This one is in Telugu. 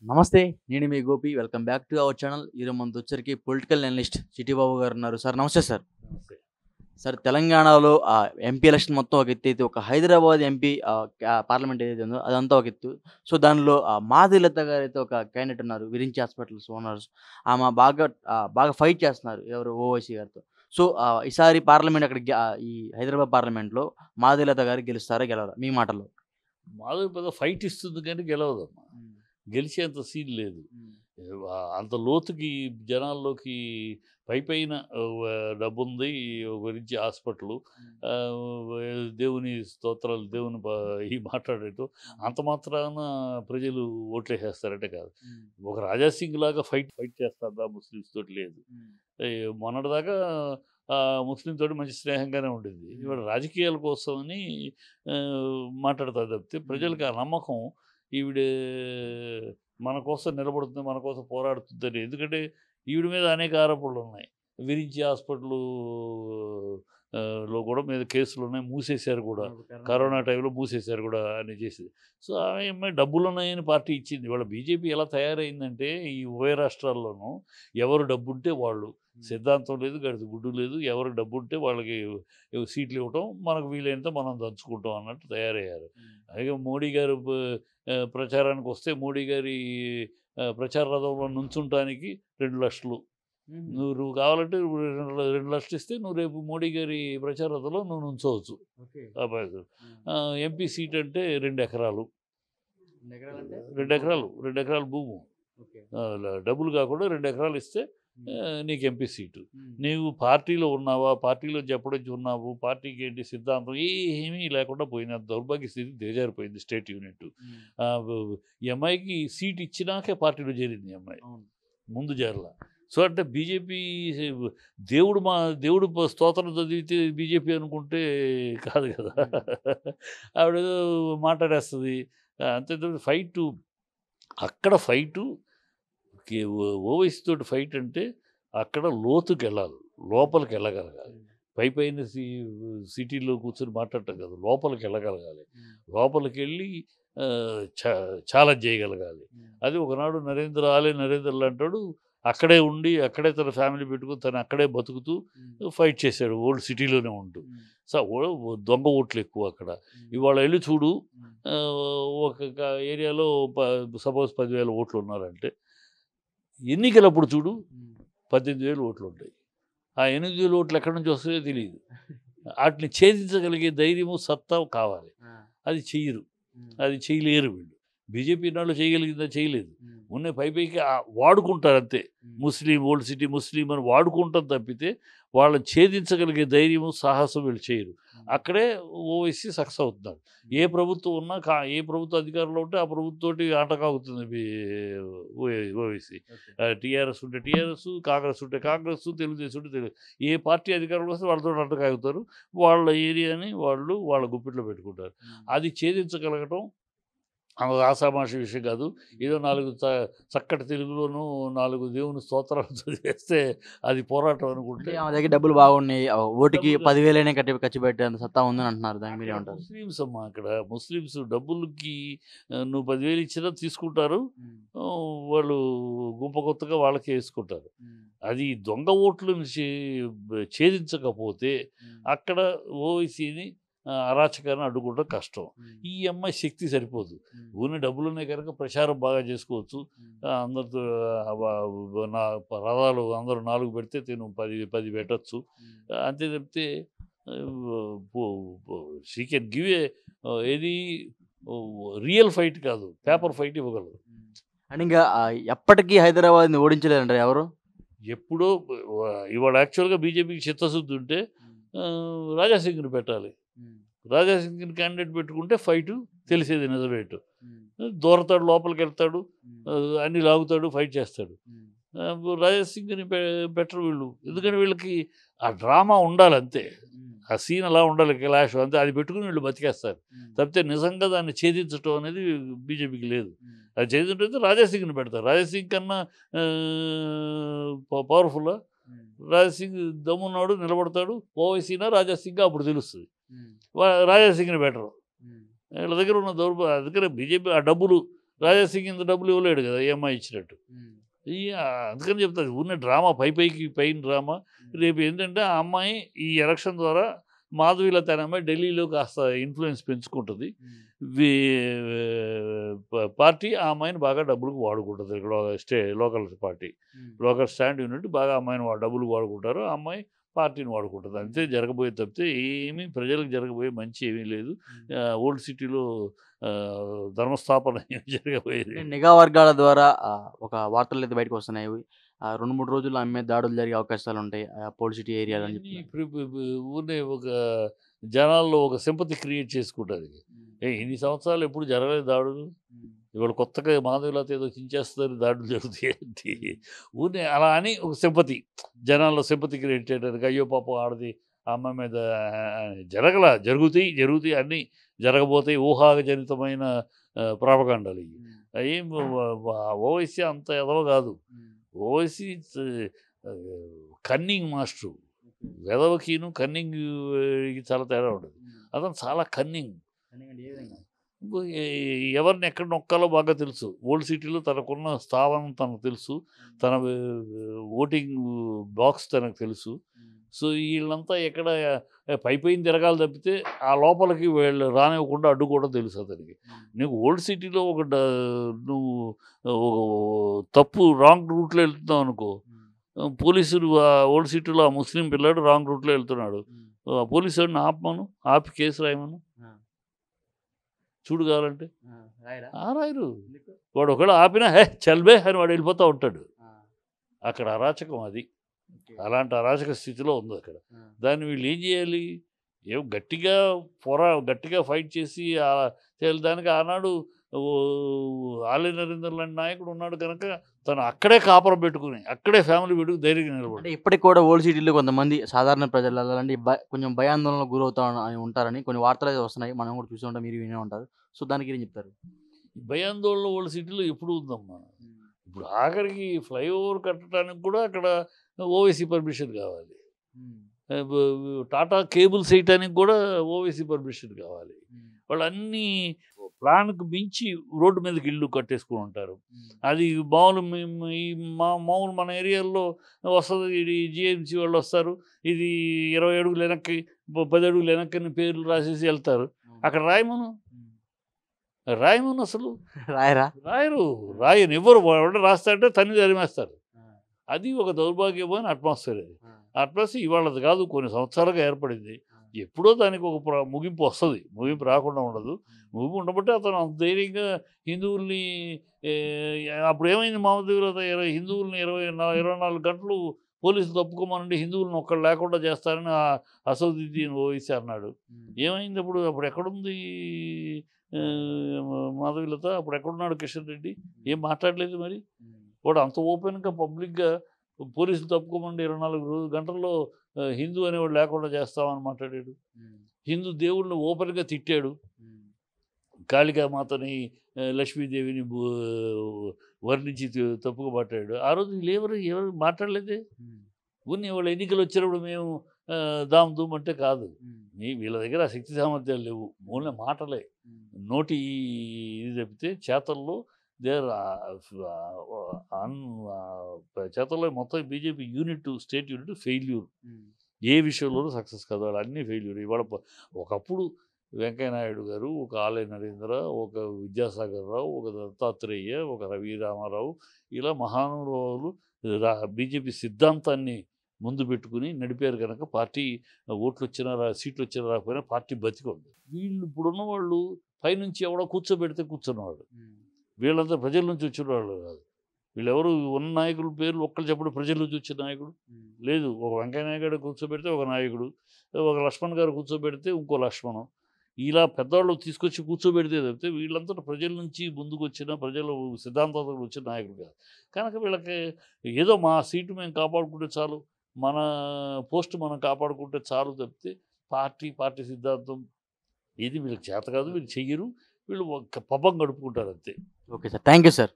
నమస్తే. నేను మీ Gopi. Welcome back to our channel. ఈరోజు మనతోచ్చేసరికి పొలిటికల్ అనలిస్ట్ చిట్టిబాబు గారు ఉన్నారు. సార్ నమస్తే సార్. నమస్తే. సార్ తెలంగాణలో ఎంపీ ఎలక్షన్ మొత్తం ఒక ఎత్తైతే, ఒక హైదరాబాద్ ఎంపీ పార్లమెంట్ ఏదైతే ఉందో అదంతా ఒక ఎత్తు. సో, దానిలో మాధవీలత గారైతే ఒక క్యాండిడేట్ ఉన్నారు. Virinchi hospitals owners. ఆమె బాగా ఫైట్ చేస్తున్నారు. ఎవరు ఓవైసీ గారితో. సో, ఈసారి పార్లమెంట్ అక్కడ ఈ హైదరాబాద్ పార్లమెంట్‌లో మాధవీలత గారు గెలుస్తారా? గెలవరా? మీ మాటల్లో. మాధవి పెద్ద ఫైట్ ఇస్తుంది కానీ గెలవదమ్మా. హ్మ్. గెలిచేంత సీన్ లేదు. హ్మ్. అంత లోతుకి జనాల్లోకి పైపైన డబ్బుంది, గురించి హాస్పిటల్, దేవుని స్తోత్రాలు, దేవుని ఈ మాట్లాడేటో అంత మాత్రాన ప్రజలు ఓట్లేసేస్తారంటే కాదు. ఒక రాజాసింగ్ లాగా ఫైట్ చేస్తారా ముస్లిమ్స్ తోటి? లేదు. మొన్నటిదాకా ముస్లిం తోటి మంచి స్నేహంగానే ఉండేది. ఇవాళ రాజకీయాల కోసమని మాట్లాడతారు తప్పితే ప్రజలకు ఆ నమ్మకం ఈవిడ మన కోసం నిలబడుతుంది, మన కోసం పోరాడుతుందని. ఎందుకంటే ఈవిడ మీద అనేక ఆరోపణలు ఉన్నాయి. విరించి హాస్పిటల్ లో కూడా మీద కేసులు ఉన్నాయి, మూసేశారు కూడా. కరోనా టైంలో మూసేశారు కూడా అని చేసి. సో ఆమె డబ్బులు ఉన్నాయని పార్టీ ఇచ్చింది. ఇవాళ బీజేపీ ఎలా తయారైందంటే ఈ ఉభయ రాష్ట్రాల్లోనూ ఎవరు డబ్బుంటే వాళ్ళు, సిద్ధాంతం లేదు, గడిది గుడ్డు లేదు, ఎవరికి డబ్బు ఉంటే వాళ్ళకి సీట్లు ఇవ్వటం, మనకు వీలైనంత మనం దంచుకుంటాం అన్నట్టు తయారయ్యారు. అలాగే మోడీ గారు ప్రచారానికి వస్తే మోడీ గారి ప్రచార రథంలో నుంచుంటానికి 2,00,000. నువ్వు కావాలంటే 2,00,000 ఇస్తే నువ్వు రేపు మోడీ గారి ప్రచార రథంలో నువ్వు నుంచోవచ్చు. ఎంపీ సీట్ అంటే 2 ఎకరాలు. 2 ఎకరాలు భూము. డబ్బులు కాకుండా 2 ఎకరాలు ఇస్తే నీకు ఎంపీ సీటు. నీవు పార్టీలో ఉన్నావా, పార్టీలో చెప్పడం ఉన్నావు, పార్టీకి ఏంటి సిద్ధాంతం ఏమీ లేకుండా పోయిన దౌర్భాగ్య స్థితి దిగజారిపోయింది స్టేట్ యూనిట్. ఈ అమ్మాయికి సీట్ ఇచ్చినాకే పార్టీలో చేరింది ఈ అమ్మాయి, ముందు చేరలా. సో అంటే బీజేపీ దేవుడు స్తోత్రం చదివితే బీజేపీ అనుకుంటే కాదు కదా. ఆవిడేదో మాట్లాడేస్తుంది అంతే. ఫైటు అక్కడ ఫైటు ఓవైసీ తోటి ఫైట్ అంటే అక్కడ లోతుకి వెళ్ళాలి, లోపలికి వెళ్ళగలగాలి. పైన సిటీలో కూర్చొని మాట్లాడటం కాదు, లోపలికి వెళ్ళగలగాలి. లోపలికి వెళ్ళి ఛాలెంజ్ చేయగలగాలి. అది ఒకనాడు నరేంద్ర అంటాడు, అక్కడే ఉండి అక్కడే తన ఫ్యామిలీ పెట్టుకుని తను అక్కడే బతుకుతూ ఫైట్ చేశాడు ఓల్డ్ సిటీలోనే ఉంటూ. సో దొంగ ఓట్లు ఎక్కువ అక్కడ. ఇవాళ వెళ్ళి చూడు, ఒక ఏరియాలో సపోజ్ 10,000 ఓట్లు ఉన్నారంటే ఎన్నికలప్పుడు చూడు 18,000 ఓట్లు ఉంటాయి. ఆ 8,000 ఓట్లు ఎక్కడి నుంచి వస్తాయో తెలియదు. వాటిని ఛేదించగలిగే ధైర్యము, సత్తా కావాలి. అది చెయ్యరు, అది చేయలేరు వీళ్ళు. బీజేపీ నాళ్ళు చేయగలిగిందా? చేయలేదు. ఉన్న పైకి వాడుకుంటారు అంతే. ముస్లిం, ఓల్డ్ సిటీ ముస్లిం అని వాడుకుంటాం తప్పితే వాళ్ళని ఛేదించగలిగే ధైర్యము, సాహసం వీళ్ళు చేయరు. అక్కడే ఓవైసీ సక్సెస్ అవుతున్నాడు. ఏ ప్రభుత్వం ఉన్నా ఏ ప్రభుత్వ అధికారంలో ఉంటే ఆ ప్రభుత్వంతోటి ఆటకాగుతుంది ఓవైసీ. టీఆర్ఎస్ ఉంటే టీఆర్ఎస్, కాంగ్రెస్ ఉంటే కాంగ్రెస్, తెలుగుదేశం ఉంటే తెలుగు. ఏ పార్టీ అధికారంలో వస్తే వాళ్ళతో ఆటకాగుతారు. వాళ్ళ ఏరియాని వాళ్ళ గుప్పిట్లో పెట్టుకుంటారు. అది ఛేదించగలగటం ఆషామాషి విషయం కాదు. ఏదో 4 చక్కటి తెలుగులోనూ 4 దేవుని స్తోత్రాలు చదివేస్తే అది పోరాటం అనుకుంటే. ఆమె దగ్గర డబ్బులు బాగున్నాయి. ఓటుకి 10,000 ఖర్చు పెట్టేంత సత్తా ఉందని అంటున్నారు. దాని మీద ఏమంటారు? ముస్లిమ్స్ అమ్మా, అక్కడ ముస్లిమ్స్ డబ్బులకి నువ్వు 10,000 ఇచ్చినా తీసుకుంటారు. వాళ్ళు గుంపకొత్తగా వాళ్ళకే వేసుకుంటారు. అది దొంగ ఓట్లను ఛేదించకపోతే అక్కడ ఓవైసీని అరాచకాన్ని అడ్డుకుంటే కష్టం. ఈ అమ్మాయి శక్తి సరిపోదు. ఊరిని డబ్బులు ఉన్నాయి కనుక ప్రచారం బాగా చేసుకోవచ్చు. అందరితో నా రథాలు అందరూ 4 పెడితే నేను 10 పెట్టచ్చు అంతే తప్పితే షీ కెన్ గివ్ ఏది రియల్ ఫైట్ కాదు, పేపర్ ఫైట్ ఇవ్వగలరు. అండ్ ఇంకా ఎప్పటికీ హైదరాబాద్ని ఓడించలేరంటారు ఎవరు? ఎప్పుడో ఇవాళ యాక్చువల్గా బీజేపీకి చిత్తశుద్ధి ఉంటే రాజాసింగ్ని పెట్టాలి. రాజాసింగ్ని క్యాండిడేట్ పెట్టుకుంటే ఫైటు తెలిసేది నిజమేటు. దూరతాడు, లోపలికి వెళ్తాడు, అన్ని లాగుతాడు, ఫైట్ చేస్తాడు. రాజాసింగ్ని పెట్టరు వీళ్ళు. ఎందుకంటే వీళ్ళకి ఆ డ్రామా ఉండాలి అంతే, ఆ సీన్ అలా ఉండాలి, క్లాష్ అంతే. అది పెట్టుకుని వీళ్ళు బతికేస్తారు తప్పితే నిజంగా దాన్ని ఛేదించడం అనేది బీజేపీకి లేదు. అది ఛేదించడం రాజాసింగ్ని పెడతారు. రాజాసింగ్ కన్నా పవర్ఫుల్ రాజాసింగ్ దమ్మున్నాడు, నిలబడతాడు. ఓవైసీనా రాజాసింగ్ అప్పుడు తెలుస్తుంది. రాజాసింగ్ని బెటరు. వీళ్ళ దగ్గర ఉన్న అందుకనే బీజేపీ ఆ డబ్బులు రాజాసింగ్ ఇంత డబ్బులు ఇవ్వలేడు కదా ఈఎంఐ ఇచ్చినట్టు. ఈ అందుకని చెప్తాను ఉన్న డ్రామా పైన డ్రామా. రేపు ఏంటంటే ఆ అమ్మాయి ఈ ఎలక్షన్ ద్వారా మాధవీలత అనే అమ్మాయి ఢిల్లీలో కాస్త ఇన్ఫ్లుయెన్స్ పెంచుకుంటుంది. పార్టీ ఆ అమ్మాయిని బాగా డబ్బులకు వాడుకుంటుంది. ఇక్కడ local party local stand unit బాగా అమ్మాయిని డబ్బులు వాడుకుంటారు. ఆ అమ్మాయి పార్టీని వాడుకుంటుంది. అంతే జరగబోయే తప్పితే ఏమీ ప్రజలకు జరగబోయే మంచి ఏమీ లేదు. ఓల్డ్ సిటీలో ధర్మస్థాపన జరగబోయేది. నిఘా వర్గాల ద్వారా ఒక వార్తలు అయితే బయటకు వస్తున్నాయి. 2-3 రోజుల్లో ఆమె మీద దాడులు జరిగే అవకాశాలు ఉంటాయి పోల్ సిటీ ఏరియాలో అని చెప్పి. ఇప్పుడు ఊరినే ఒక జనాల్లో ఒక సింపతి క్రియేట్ చేసుకుంటుంది. ఇన్ని సంవత్సరాలు ఎప్పుడు జరగలేదు దాడులు, ఇవాళ కొత్తగా మాధవీలత ఏదో చించేస్తారు దాడులు జరుగుతాయి. ఊరినే అలా అని ఒక సింపతి జనాల్లో సింపతి క్రియేట్ చేయడానికి, అయ్యో పాపం ఆడది ఆ అమ్మాయి మీద జరుగుతాయి అన్నీ జరగబోతాయి. ఊహాజనితమైన ప్రాపగాండాలు ఇవి. ఏం ఓవైసీ అంత ఎదవ కాదు. Owaisi cunning master. వెదవకిను కన్నింగ్ చాలా తేడా ఉంటుంది. అతను చాలా కన్నింగ్. ఎవరిని ఎక్కడ నొక్కాలో బాగా తెలుసు. ఓల్డ్ సిటీలో తనకున్న స్థావరం తనకు తెలుసు, తన ఓటింగ్ బాక్స్ తనకు తెలుసు. సో వీళ్ళంతా ఎక్కడ పైన తిరగాలి తప్పితే ఆ లోపలికి వీళ్ళు రానివ్వకుండా అడ్డుకోవడం తెలుసు అతనికి. నీకు ఓల్డ్ సిటీలో నువ్వు తప్పు రాంగ్ రూట్లో వెళ్తున్నావు అనుకో, పోలీసులు ఓల్డ్ సిటీలో ఆ ముస్లిం పిల్లాడు రాంగ్ రూట్లో వెళ్తున్నాడు, పోలీసు వాడిని ఆపి కేసు రాయమను చూడు కావాలంటే. రాయరు. వాడు ఒకవేళ ఆపినా చల్బే అని వాడు వెళ్ళిపోతూ ఉంటాడు. అక్కడ అరాచకం అది. అలాంటి అరాచక స్థితిలో ఉంది అక్కడ. దాన్ని వీళ్ళు ఏం చేయాలి? గట్టిగా ఫైట్ చేసి దానికి ఆనాడు ఆలయ నరేందర్ లాంటి నాయకుడు ఉన్నాడు కనుక తను అక్కడే కాపురం పెట్టుకుని అక్కడే ఫ్యామిలీ పెట్టుకుని ధైర్యంగా నిలబడి. ఇప్పటికి కూడా ఓల్డ్ సిటీలో కొంతమంది సాధారణ ప్రజలు అలాంటి కొంచెం భయాందోళనకు గురవుతా ఉంటారని కొన్ని వార్తలు అయితే వస్తున్నాయి. మనం కూడా చూసి ఉంటాం, మీరు వినే ఉంటారు. సో దానికి ఏం చెప్తారు? భయాందోళన ఓల్డ్ సిటీలో ఎప్పుడు ఉందమ్మా. ఇప్పుడు ఆఖరికి ఫ్లైఓవర్ కట్టడానికి కూడా అక్కడ ఓవైసీ పర్మిషన్ కావాలి. టాటా కేబుల్స్ వేయటానికి కూడా ఓవైసీ పర్మిషన్ కావాలి. వాళ్ళు అన్నీ ప్లాన్కి మించి రోడ్డు మీదకి ఇల్లు కట్టేసుకుని ఉంటారు. అది మామూలు మన ఏరియాలో వస్తుంది. జిఎంసీ వాళ్ళు వస్తారు, ఇది 20 అడుగులు వెనక్కి 10 అడుగులు వెనక్కి పేర్లు రాసేసి వెళ్తారు. అక్కడ రాయమను అసలు రాయను ఎవరు రాస్తారంటే తన్ని తరిమేస్తారు. అది ఒక దౌర్భాగ్యమైన అట్మాస్ఫియర్. అది అట్మాస్ఫియర్ ఇవాళది కాదు, కొన్ని సంవత్సరాలుగా ఏర్పడింది. ఎప్పుడో దానికి ఒక ముగింపు వస్తుంది. ముగింపు రాకుండా ఉండదు. ముగింపు ఉండబట్టే అతను అంత ధైర్యంగా హిందువుల్ని అప్పుడు ఏమైంది మామూలుగా హిందువుల్ని 24 గంటలు పోలీసులు తప్పుకోమనండి, హిందువులను ఒక్కడు లేకుండా చేస్తారని అసదుద్దీన్ ఓవైసీ అన్నాడు. ఏమైంది అప్పుడు ఎక్కడుంది మాధవీలత? అప్పుడు ఎక్కడున్నాడు కిషన్ రెడ్డి? ఏం మాట్లాడలేదు. మరి వాడు అంత ఓపెన్గా పబ్లిక్గా పోలీసులు తప్పుకోమండి 24 గంటల్లో హిందూ అనేవాడు లేకుండా చేస్తామని మాట్లాడాడు. హిందూ దేవుళ్ళని ఓపెన్గా తిట్టాడు. కాళికామాతని లక్ష్మీదేవిని వర్ణించి తప్పుగా మాట్లాడాడు. ఆ రోజు ఎవరు మాట్లాడలేదే. వాళ్ళ ఎన్నికలు వచ్చినప్పుడు మేము దామ్ దూమ్ అంటే కాదు. వీళ్ళ దగ్గర శక్తి సామర్థ్యాలు లేవు, మూల మాటలే, నోటి ఇది తప్పితే చేతల్లో చేతల్లో మొత్తం బీజేపీ స్టేట్ యూనిట్ ఫెయిల్యూర్. ఏ విషయంలోనూ సక్సెస్ కాదు, వాళ్ళు అన్నీ ఫెయిల్యూర్. ఇవాళ ఒకప్పుడు వెంకయ్యనాయుడు గారు, ఒక ఆలయ నరేంద్ర, ఒక విద్యాసాగర్ రావు, ఒక దత్తాత్రేయ, ఒక రవి రామారావు, ఇలా మహానుభావులు బీజేపీ సిద్ధాంతాన్ని ముందు పెట్టుకుని నడిపారు కనుక పార్టీ ఓట్లు వచ్చినా సీట్లు వచ్చినా రాకపోయినా పార్టీ బతికుంది. వీళ్ళు ఇప్పుడున్న వాళ్ళు పైనుంచి ఎవడో కూర్చోబెడితే కూర్చున్నవాడు. వీళ్ళంతా ప్రజల నుంచి వచ్చిన వాళ్ళు కాదు. వీళ్ళెవరు ఉన్న నాయకుల పేర్లు ఒక్కరు చెప్పడం ప్రజల నుంచి వచ్చిన నాయకుడు లేదు. ఒక వెంకయ్యనాయుడు కూర్చోబెడితే ఒక నాయకుడు, ఒక లక్ష్మణ్ గారు కూర్చోబెడితే ఇంకో లక్ష్మణం, ఇలా పెద్దవాళ్ళు తీసుకొచ్చి కూర్చోబెడితే తప్పితే వీళ్ళంతా ప్రజల నుంచి ముందుకు వచ్చిన ప్రజల సిద్ధాంతాలతో వచ్చిన నాయకుడు కాదు. కనుక వీళ్ళకి ఏదో మా సీటు మేము కాపాడుకుంటే చాలు, మన పోస్ట్ మనం కాపాడుకుంటే చాలు తప్పితే పార్టీ సిద్ధాంతం ఇది వీళ్ళకి చేత కాదు. వీళ్ళు చెయ్యరు. వీళ్ళు పబ్బం గడుపుకుంటారు అంతే. Okay sir, thank you sir.